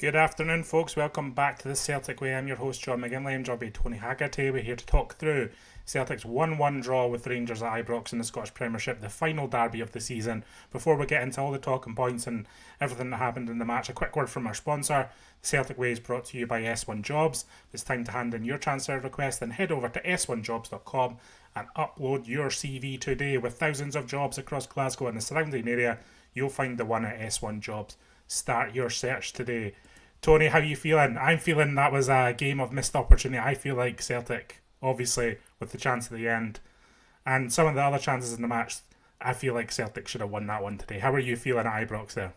Good afternoon, folks. Welcome back to the Celtic Way. I'm your host, John McGinley. I'm joined by Tony Haggerty. We're here to talk through Celtic's 1-1 draw with Rangers at Ibrox in the Scottish Premiership, the final derby of the season. Before we get into all the talking points and everything that happened in the match, a quick word from our sponsor. The Celtic Way is brought to you by S1 Jobs. If it's time to hand in your transfer request, then head over to s1jobs.com and upload your CV today. With thousands of jobs across Glasgow and the surrounding area, you'll find the one at S1 Jobs. Start your search today. Tony, how are you feeling? I'm feeling that was a game of missed opportunity. I feel like Celtic, obviously, with the chance at the end, and some of the other chances in the match, I feel like Celtic should have won that one today. How are you feeling at Ibrox there?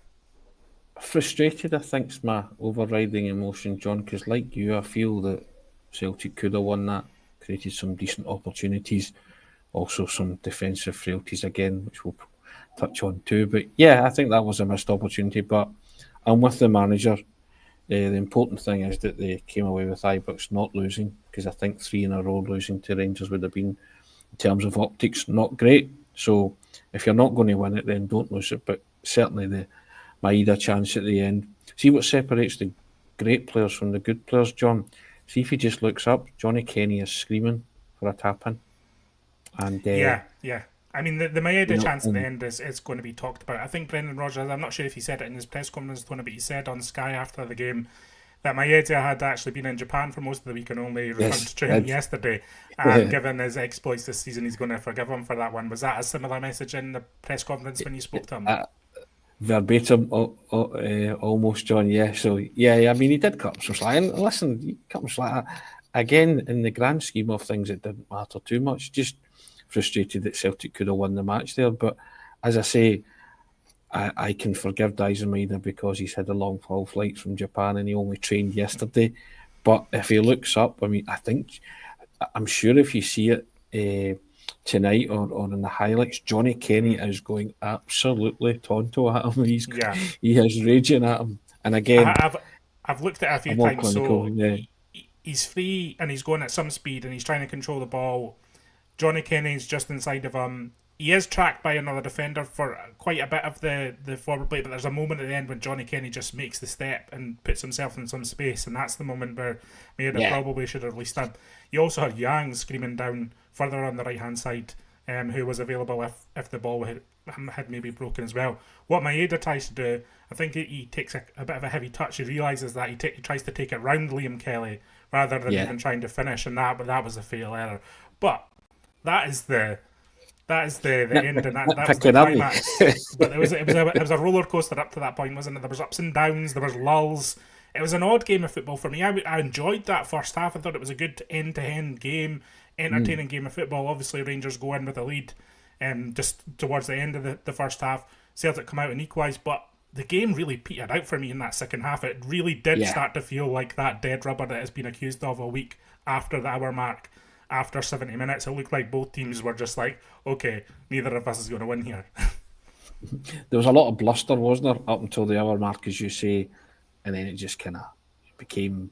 Frustrated, I think's my overriding emotion, John, because like you, I feel that Celtic could have won that, created some decent opportunities, also some defensive frailties again, which we'll touch on too. But yeah, I think that was a missed opportunity, but I'm with the manager. The important thing is that they came away with Ibrox not losing, because I think 3 in a row losing to Rangers would have been, in terms of optics, not great. So if you're not going to win it, then don't lose it. But certainly the Maeda chance at the end. See what separates the great players from the good players, John? See if he just looks up, Johnny Kenny is screaming for a tap-in. And Yeah. I mean, the Maeda chance at the and end is going to be talked about. I think Brendan Rodgers, I'm not sure if he said it in his press conference, Tony, but he said on Sky after the game that Maeda had actually been in Japan for most of the week and only returned yes, to training yesterday. And given his exploits this season, he's going to forgive him for that one. Was that a similar message in the press conference when you spoke to him? verbatim, almost, John. Yeah, so yeah. I mean, he did cut him some slack. And listen, he cut him slack. Again, in the grand scheme of things, it didn't matter too much. Just frustrated that Celtic could have won the match there. But as I say, I can forgive Dyson Maeda because he's had a long haul flight from Japan and he only trained yesterday. But if he looks up, I mean, I'm sure if you see it tonight or in the highlights, Johnny Kenny is going absolutely tonto at him. He is raging at him. And again, I've looked at it a few I'm all times. clinical. So Yeah, he's free and he's going at some speed and he's trying to control the ball. Johnny Kenny's just inside of him. He is tracked by another defender for quite a bit of the forward play, but there's a moment at the end when Johnny Kenny just makes the step and puts himself in some space, and that's the moment where Maeda probably should have released him. You also had Yang screaming down further on the right-hand side, who was available if the ball had maybe broken as well. What Maeda tries to do, I think he takes a bit of a heavy touch. He realises that he tries to take it round Liam Kelly rather than even trying to finish, and that was a fatal error. But that is the end, and that was the climax. But it was a roller coaster up to that point, wasn't it? There was ups and downs, there was lulls. It was an odd game of football for me. I enjoyed that first half. I thought it was a good end-to-end game, entertaining game of football. Obviously, Rangers go in with a lead, just towards the end of the first half. Celtic come out and equalise, but the game really petered out for me in that second half. It really did start to feel like that dead rubber that has been accused of a week after the hour mark. After 70 minutes, it looked like both teams were just like, okay, neither of us is going to win here. there was a lot of bluster, wasn't there, up until the hour mark, as you say, and then it just kind of became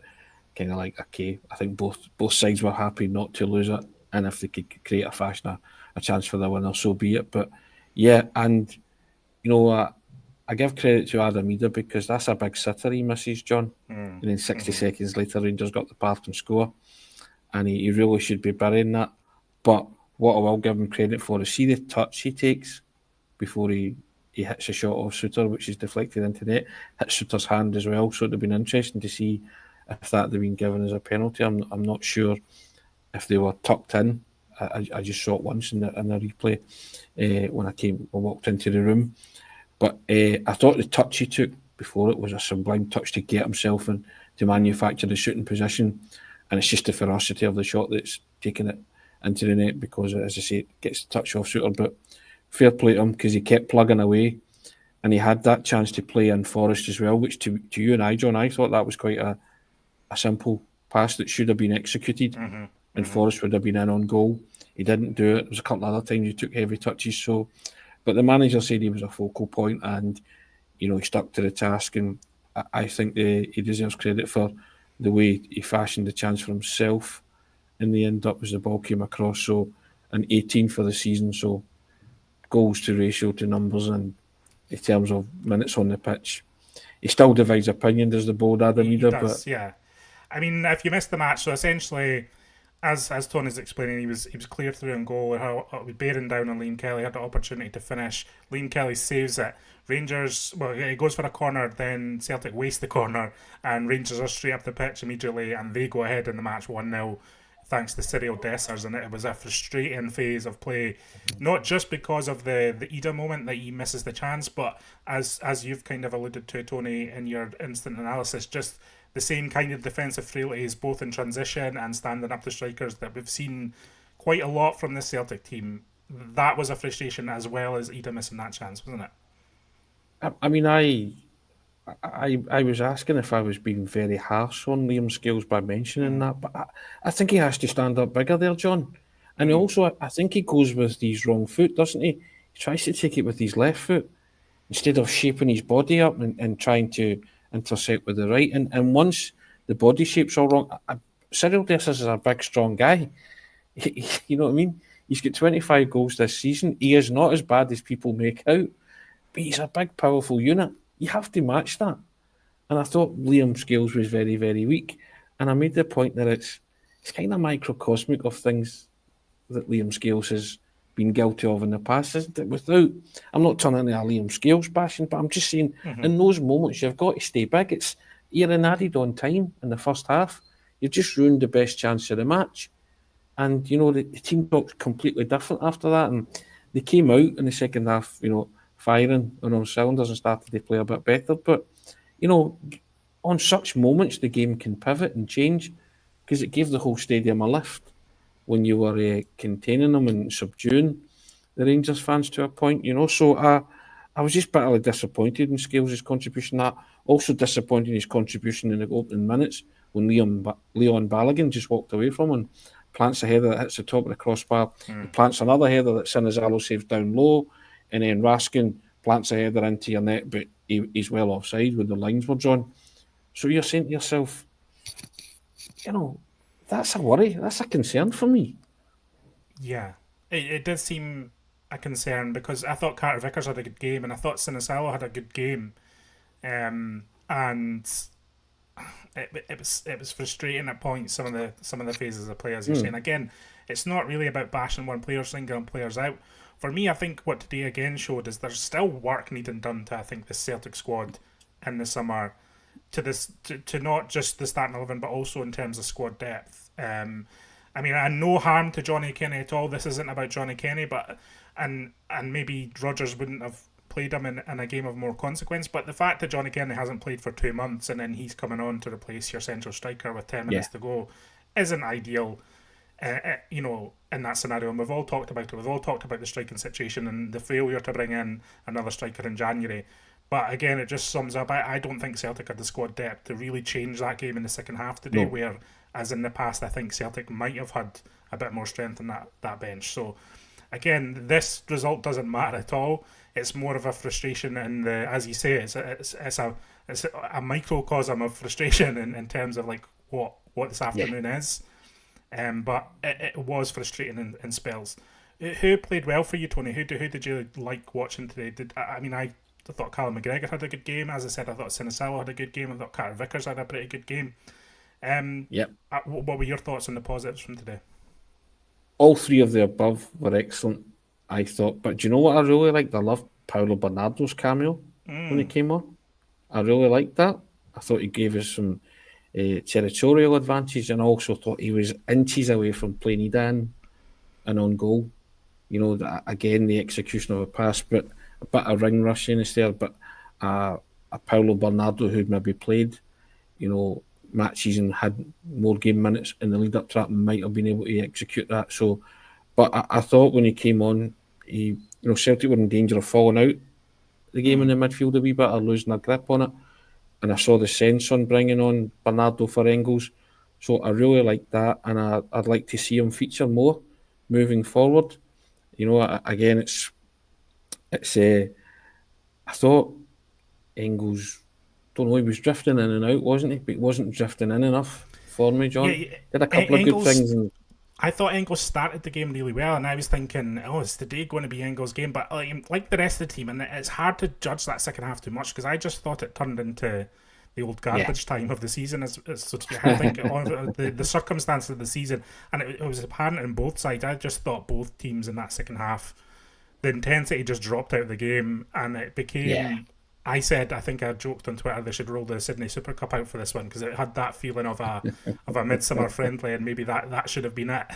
kind of like, okay, I think both sides were happy not to lose it, and if they could create a chance for the winner, so be it. But yeah, and you know, I give credit to Adam Ida because that's a big sitter he misses, John. And then 60 seconds later, Rangers got the part and score. And he really should be burying that. But what I will give him credit for is see the touch he takes before he hits a shot off Suter, which is deflected into net, hits Suter's hand as well. So it would have been interesting to see if that had been given as a penalty. I'm not sure if they were tucked in. I just saw it once in the replay when I walked into the room. But I thought the touch he took before it was a sublime touch to get himself in, to manufacture the shooting position. And it's just the ferocity of the shot that's taken it into the net because, as I say, it gets the touch off Suter. But fair play to him because he kept plugging away and he had that chance to play in Forrest as well, which to you and I, John, I thought that was quite a simple pass that should have been executed and Forrest would have been in on goal. He didn't do it. There was a couple of other times he took heavy touches. But the manager said he was a focal point and, you know, he stuck to the task, and I think he deserves credit for the way he fashioned the chance for himself in the end up as the ball came across. So an 18 for the season, so goals to ratio to numbers and in terms of minutes on the pitch, he still divides opinion, does the bold Adam He either, but does, yeah. I mean, if you missed the match, so essentially, as Tony's explaining, he was clear through and goal. How it was bearing down on Liam Kelly, had the opportunity to finish. Liam Kelly saves it. Rangers, well, he goes for a corner, then Celtic waste the corner, and Rangers are straight up the pitch immediately, and they go ahead in the match 1-0, thanks to Cyril Dessers, and it was a frustrating phase of play, not just because of the Ida moment that he misses the chance, but as you've kind of alluded to, Tony, in your instant analysis, just the same kind of defensive frailties, both in transition and standing up the strikers, that we've seen quite a lot from this Celtic team. That was a frustration as well as Ida missing that chance, wasn't it? I mean, I was asking if I was being very harsh on Liam Scales by mentioning that, but I think he has to stand up bigger there, John. And also, I think he goes with his wrong foot, doesn't he? He tries to take it with his left foot instead of shaping his body up and trying to intercept with the right. And once the body shape's all wrong, Cyril Dessers is a big, strong guy. You know what I mean? He's got 25 goals this season. He is not as bad as people make out, but he's a big, powerful unit. You have to match that. And I thought Liam Scales was very, very weak. And I made the point that it's kind of microcosmic of things that Liam Scales has been guilty of in the past, isn't it? I'm not turning into a Liam Scales bashing, but I'm just saying in those moments you've got to stay big. You're in added on time in the first half. You've just ruined the best chance of the match. And, the team looked completely different after that. And they came out in the second half, firing on all cylinders and started to play a bit better. But, on such moments, the game can pivot and change because it gave the whole stadium a lift when you were containing them and subduing the Rangers fans to a point, So I was just bitterly disappointed in Scales' contribution. That also disappointed in his contribution in the opening minutes when Leon Balogun just walked away from him and plants a header that hits the top of the crossbar. He plants another header that Sinizalo saves down low, and then Raskin plants a header into your net, but he's well offside when the lines were drawn. So you're saying to yourself, that's a worry. That's a concern for me. Yeah, it did seem a concern because I thought Carter Vickers had a good game and I thought Sinizalo had a good game, and it was frustrating at points. Some of the phases of play, as you're saying. Again, it's not really about bashing one player, singling players out. For me, I think what today again showed is there's still work needing done to, I think, the Celtic squad in the summer, to not just the starting 11, but also in terms of squad depth. I mean, and no harm to Johnny Kenny at all. This isn't about Johnny Kenny, but and maybe Rodgers wouldn't have played him in a game of more consequence. But the fact that Johnny Kenny hasn't played for 2 months and then he's coming on to replace your central striker with 10 minutes to go isn't ideal. In that scenario, and we've all talked about it. We've all talked about the striking situation and the failure to bring in another striker in January. But again, it just sums up. I don't think Celtic had the squad depth to really change that game in the second half today. Where, as in the past, I think Celtic might have had a bit more strength in that bench. So, again, this result doesn't matter at all. It's more of a frustration, and as you say, it's a microcosm of frustration in terms of like what this afternoon is. But it was frustrating in spells. Who played well for you, Tony? Who did you like watching today? I thought Callum McGregor had a good game. As I said, I thought Sinizalo had a good game. I thought Carter Vickers had a pretty good game. What were your thoughts on the positives from today? All three of the above were excellent, I thought. But do you know what I really liked? I loved Paulo Bernardo's cameo when he came on. I really liked that. I thought he gave us some territorial advantage, and I also thought he was inches away from playing Idan and on goal. Again, the execution of a pass, but a bit of ring rushing is there. But a Paulo Bernardo who'd maybe played, matches and had more game minutes in the lead up to that might have been able to execute that. So, but I thought when he came on, Celtic were in danger of falling out the game in the midfield a wee bit or losing a grip on it. And I saw the sense on bringing on Bernardo for Engels. So I really like that, and I'd like to see him feature more moving forward. Again, it's I thought Engels, don't know, he was drifting in and out, wasn't he? But he wasn't drifting in enough for me, John. Yeah, Did a couple of good things. I thought Engels started the game really well, and I was thinking, oh, is today going to be Engels' game? But like the rest of the team, and it's hard to judge that second half too much because I just thought it turned into the old Yeah. garbage time of the season, so to speak. I think on the circumstances of the season, and it was apparent on both sides. I just thought both teams in that second half, the intensity just dropped out of the game, and it Yeah. became. I said, I think I joked on Twitter they should roll the Sydney Super Cup out for this one because it had that feeling of a midsummer friendly, and maybe that should have been it.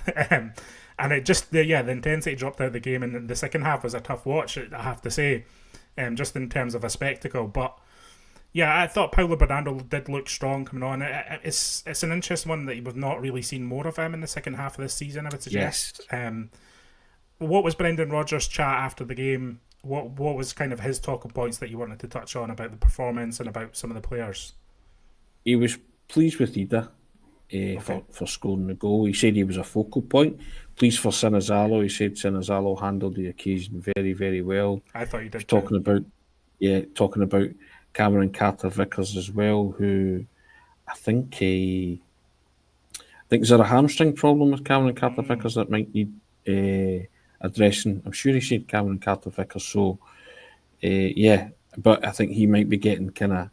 And it just the intensity dropped out of the game, and the second half was a tough watch, I have to say, just in terms of a spectacle. But yeah, I thought Paulo Bernardo did look strong coming on. It's an interesting one that we've not really seen more of him in the second half of this season, I would suggest. Yes. What was Brendan Rodgers' chat after the game? What was kind of his talking points that you wanted to touch on about the performance and about some of the players? He was pleased with Ida for scoring the goal. He said he was a focal point. Pleased for Sinazalo. He said Sinazalo handled the occasion very, very well. I thought you did. Talking about Cameron Carter-Vickers as well, who I think is there a hamstring problem with Cameron Carter-Vickers that might need addressing. I'm sure he said Cameron Carter-Vickers, so but I think he might be getting kind of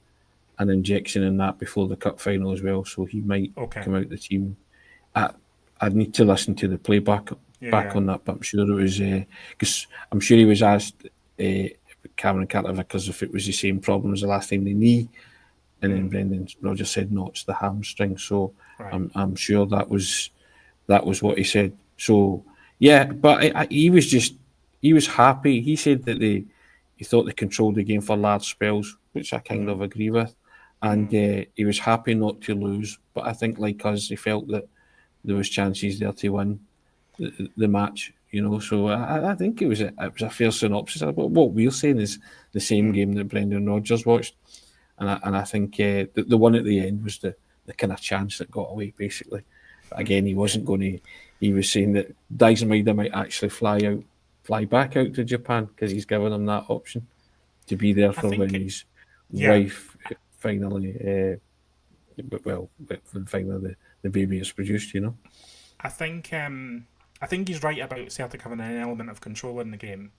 an injection in that before the cup final as well, so he might come out the team. I'd need to listen to the playback on that, but I'm sure it was because I'm sure he was asked Cameron Carter-Vickers if it was the same problem as the last time, the knee, and then Brendan Rodgers said no, it's the hamstring. So I'm sure that was what he said. So yeah, but he was happy. He said that he thought they controlled the game for large spells, which I kind of agree with, and he was happy not to lose. But I think, like us, he felt that there was chances there to win the match. So I think it was a fair synopsis. What we're saying is the same game that Brendan Rodgers watched, and I think the one at the end was the kind of chance that got away, basically. But again, he wasn't going to. He was saying that Dyson might actually fly back out to Japan because he's given him that option to be there for when his wife finally, when finally the baby is produced. I think he's right about Celtic having an element of control in the game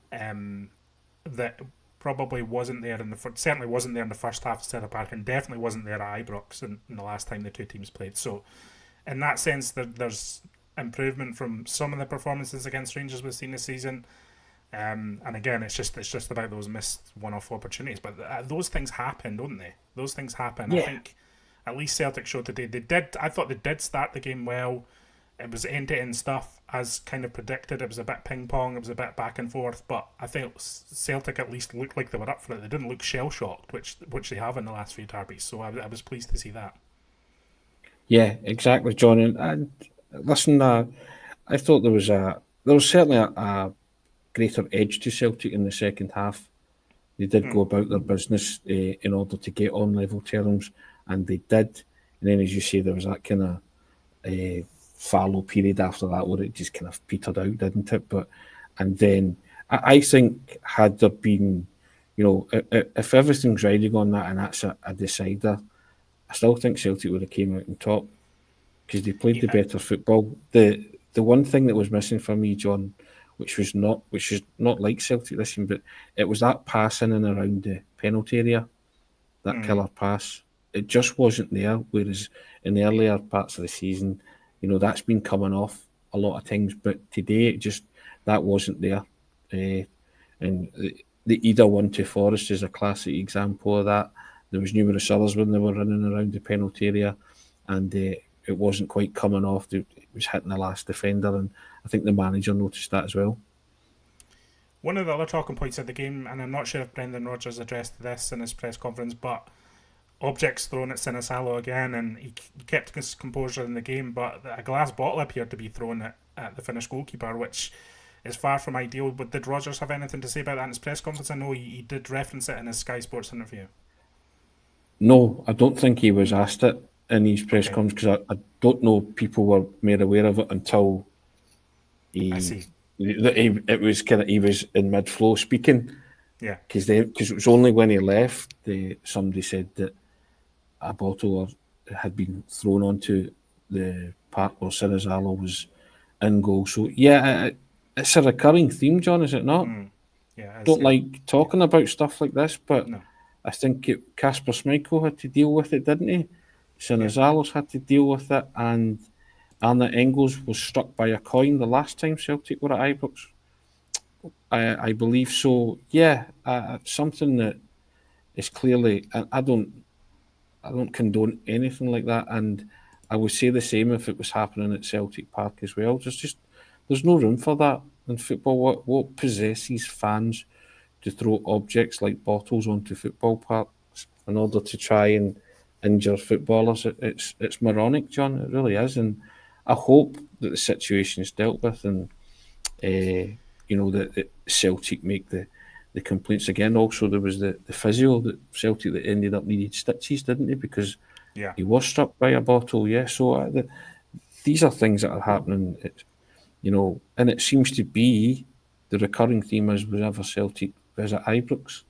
that probably wasn't there certainly wasn't there in the first half of Celtic Park, and definitely wasn't there at Ibrox in the last time the two teams played. So in that sense, there's improvement from some of the performances against Rangers we've seen this season. And again, it's just about those missed one-off opportunities. But those things happen, don't they? Those things happen. Yeah. I think at least Celtic showed today they did. I thought they did start the game well. It was end-to-end stuff, as kind of predicted. It was a bit ping-pong. It was a bit back and forth. But I think Celtic at least looked like they were up for it. They didn't look shell-shocked, which they have in the last few derbies. So I was pleased to see that. Yeah, exactly, John. And listen, I thought there was certainly a greater edge to Celtic in the second half. They did go about their business in order to get on level terms, and they did. And then, as you say, there was that kind of fallow period after that where it just kind of petered out, didn't it? And then I think had there been, if everything's riding on that and that's a decider, I still think Celtic would have came out on top because they played the better football. The one thing that was missing for me, John, which is not like Celtic this year, but it was that pass in and around the penalty area, that killer pass. It just wasn't there. Whereas in the earlier parts of the season, that's been coming off a lot of times, but today that wasn't there. And the Ida 1 to Forest is a classic example of that. There was numerous others when they were running around the penalty area, and it wasn't quite coming off. It was hitting the last defender, and I think the manager noticed that as well. One of the other talking points of the game, and I'm not sure if Brendan Rodgers addressed this in his press conference, but objects thrown at Sinazalo again, and he kept his composure in the game, but a glass bottle appeared to be thrown at the Finnish goalkeeper, which is far from ideal. But did Rodgers have anything to say about that in his press conference? I know he did reference it in his Sky Sports interview. No, I don't think he was asked it in his press conference because I don't know people were made aware of it until he was in mid-flow speaking. Yeah, because it was only when he left somebody said that a bottle had been thrown onto the Park where Sirizalo was in goal. So yeah, it's a recurring theme, John, is it not? Yeah, Don't like talking about stuff like this, but No. I think Kasper Schmeichel had to deal with it, didn't he? Sinizalos had to deal with it, and Arne Engels was struck by a coin the last time Celtic were at Ibrox. I believe so. Yeah, something that is clearly. I don't condone anything like that, and I would say the same if it was happening at Celtic Park as well. There's no room for that in football. What possesses fans to throw objects like bottles onto football parks in order to try and injure footballers? It's moronic, John. It really is, and I hope that the situation is dealt with, and that Celtic make the complaints again. Also, there was the physio that Celtic that ended up needed stitches, didn't he? Because he was struck by a bottle. Yeah, so these are things that are happening. And it seems to be the recurring theme is whenever Celtic visit Ibrox,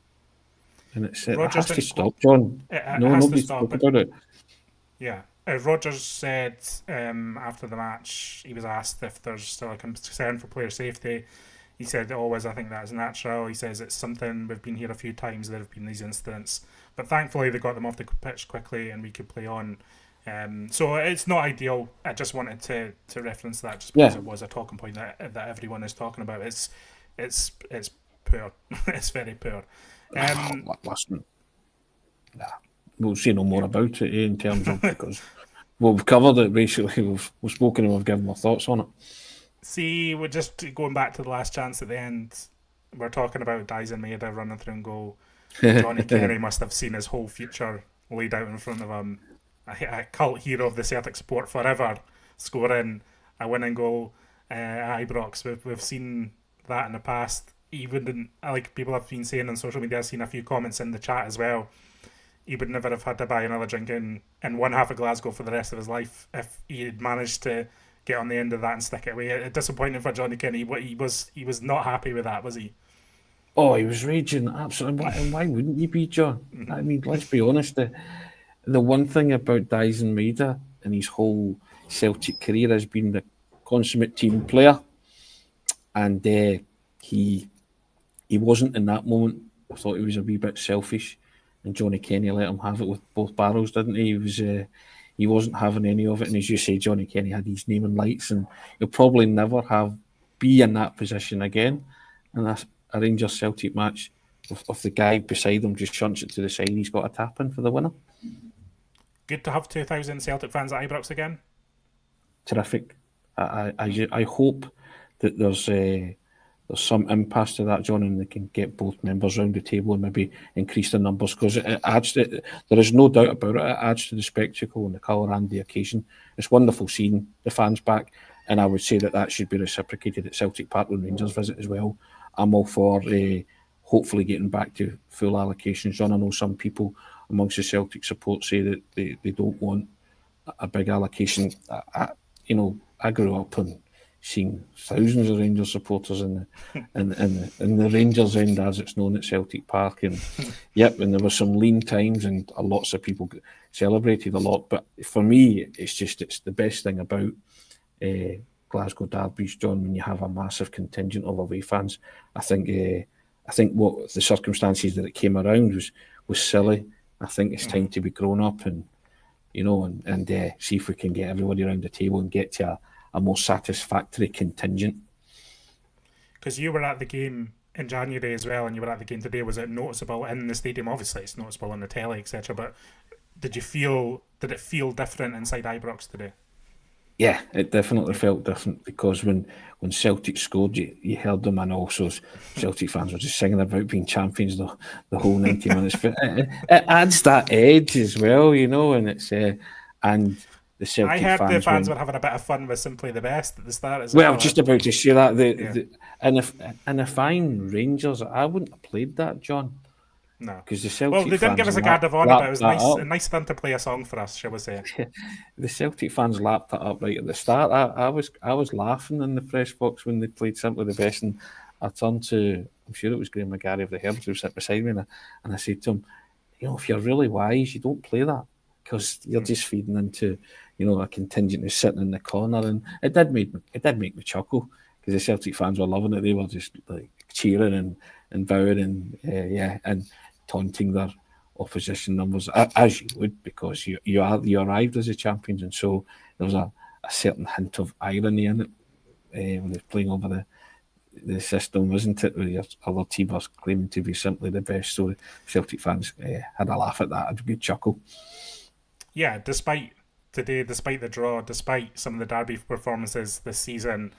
and it has to stop, John. No, nobody spoke about it. Yeah. Rodgers said after the match, he was asked if there's still a concern for player safety. He said, always, I think that is natural. He says it's something, we've been here a few times, there have been these incidents. But thankfully they got them off the pitch quickly and we could play on. So it's not ideal. I just wanted to reference that just because it was a talking point that everyone is talking about. It's poor. It's very poor. Listen, we'll say no more about it in terms of because we've covered it basically. We've spoken and we've given our thoughts on it. See, we're just going back to the last chance at the end. We're talking about Dyson Maeda running through and goal. Johnny Kenny must have seen his whole future laid out in front of him. A cult hero of the Celtic support forever, scoring a winning goal at Ibrox. We've seen that in the past. Even like people have been saying on social media, I've seen a few comments in the chat as well. He would never have had to buy another drink in one half of Glasgow for the rest of his life if he had managed to get on the end of that and stick it away. Disappointing for Johnny Kenny. He was not happy with that, was he? Oh, he was raging, absolutely. Why wouldn't you be, John? I mean, let's be honest. The one thing about Dyson Maeda and his whole Celtic career has been the consummate team player, and he wasn't in that moment. I thought he was a wee bit selfish, and Johnny Kenny let him have it with both barrels, didn't he? He wasn't having any of it, and as you say, Johnny Kenny had his name in lights, and he'll probably never be in that position again. And that's a Rangers Celtic match. If the guy beside him just shunts it to the side, he's got a tap in for the winner. Good to have 2,000 Celtic fans at Ibrox again. Terrific. I hope that there's some impasse to that, John, and they can get both members round the table and maybe increase the numbers, because it adds to, there is no doubt about it, it adds to the spectacle and the colour and the occasion. It's wonderful seeing the fans back, and I would say that should be reciprocated at Celtic Park when Rangers visit as well. I'm all for hopefully getting back to full allocations, John. I know some people amongst the Celtic support say that they don't want a big allocation. I grew up and seen thousands of Rangers supporters in the Rangers end, as it's known, at Celtic Park, and and there were some lean times and lots of people celebrated a lot. But for me, it's the best thing about Glasgow derbies, John, when you have a massive contingent of away fans. I think what the circumstances that it came around was silly. I think it's time to be grown up and see if we can get everybody around the table and get to a more satisfactory contingent. Because you were at the game in January as well, and you were at the game today. Was it noticeable in the stadium? Obviously, it's noticeable on the telly, etc. But did it feel different inside Ibrox today? Yeah, it definitely felt different, because when Celtic scored, you heard them, and also Celtic fans were just singing about being champions the whole 90 minutes. It adds that edge as well, and it's and the Celtic I heard fans, the fans were having a bit of fun with Simply the Best at the start as well. I was just about to say that. And if I'm Rangers, I wouldn't have played that, John. No, because the Celtic they didn't give us a guard of honour, but it was a nice thing to play a song for us, shall we say? The Celtic fans lapped it up right at the start. I was laughing in the press box when they played Simply the Best, and I turned to, I'm sure it was Graham McGarry of the Herbs who sat beside me, and I said to him, if you're really wise, you don't play that. because you're just feeding into, a contingent who's sitting in the corner, and it did make me chuckle because the Celtic fans were loving it. They were just like cheering and bowing and taunting their opposition numbers as you would, because you arrived as the champions, and so there was a certain hint of irony in it when they're playing over the system, wasn't it? Where your other team was claiming to be simply the best, so Celtic fans had a laugh at that, a good chuckle. Yeah, despite the draw, despite some of the derby performances this season,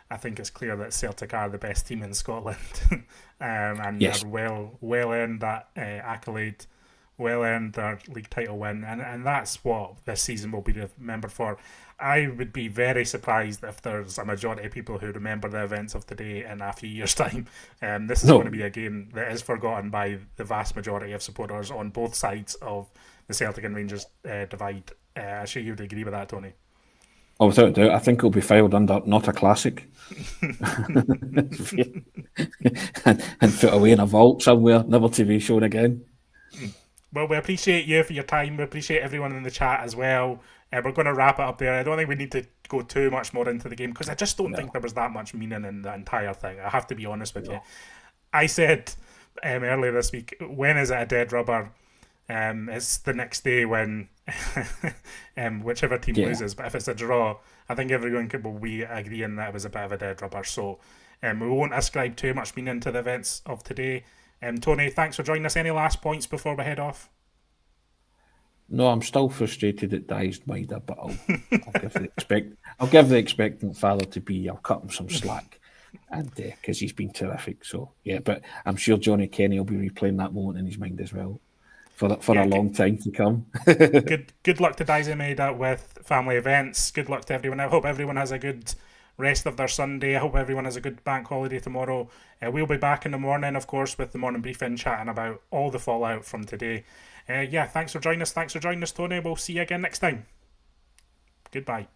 I think it's clear that Celtic are the best team in Scotland, and Yes. have well earned that accolade, well earned their league title win, and that's what this season will be remembered for. I would be very surprised if there's a majority of people who remember the events of today in a few years' time. This is No. going to be a game that is forgotten by the vast majority of supporters on both sides of the Celtic and Rangers divide. I'm sure you would agree with that, Tony. Oh, without a doubt, I think it'll be filed under not a classic and put away in a vault somewhere, never to be shown again. Well, we appreciate you for your time. We appreciate everyone in the chat as well. We're going to wrap it up there. I don't think we need to go too much more into the game because I just don't think there was that much meaning in the entire thing. I have to be honest with you. I said earlier this week, when is it a dead rubber? It's the next day when whichever team loses. But if it's a draw, I think everyone will be agreeing that it was a bit of a dead rubber. So we won't ascribe too much meaning to the events of today. Tony, thanks for joining us. Any last points before we head off? No, I'm still frustrated at Dyes Minder, but I'll give the expectant father to be. I'll cut him some slack, and because he's been terrific. So yeah, but I'm sure Johnny Kenny will be replaying that moment in his mind as well for a long time to come. Good luck to Dyes Minder with family events. Good luck to everyone. I hope everyone has a good rest of their Sunday. I hope everyone has a good bank holiday tomorrow. We'll be back in the morning, of course, with the morning briefing, chatting about all the fallout from today. Thanks for joining us. Thanks for joining us, Tony. We'll see you again next time. Goodbye.